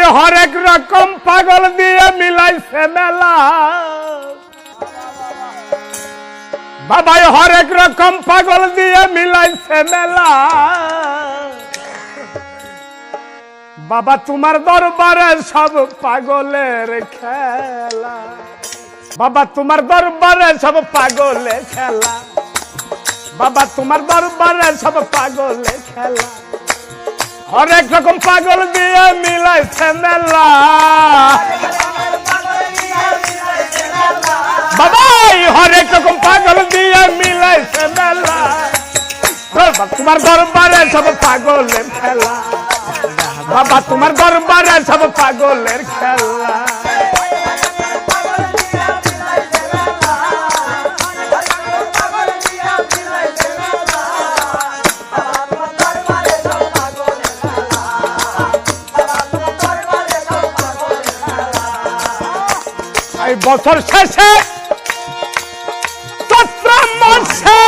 হরেক রকম পাগল দিয়ে মিলাইছে মেলা বাবাই হরেক রকম পাগল দিয়ে মিলাইছে মেলা বাবা তোমার দরবারে সব পাগলের খেলা বাবা তোমার দরবারে সব পাগলের খেলা বাবা তোমার দরবারে সব পাগলের খেলা হরেক রকম পাগল দিয়ে মিলাইছে মেলা বাবাই হরেক রকম পাগল দিয়ে মিলাইছে মেলা তোমার দরবারে সব পাগলের খেলা বাবা তোমার দরবারে সব পাগলের খেলা এই বছর শেষে চৈত্র মাসে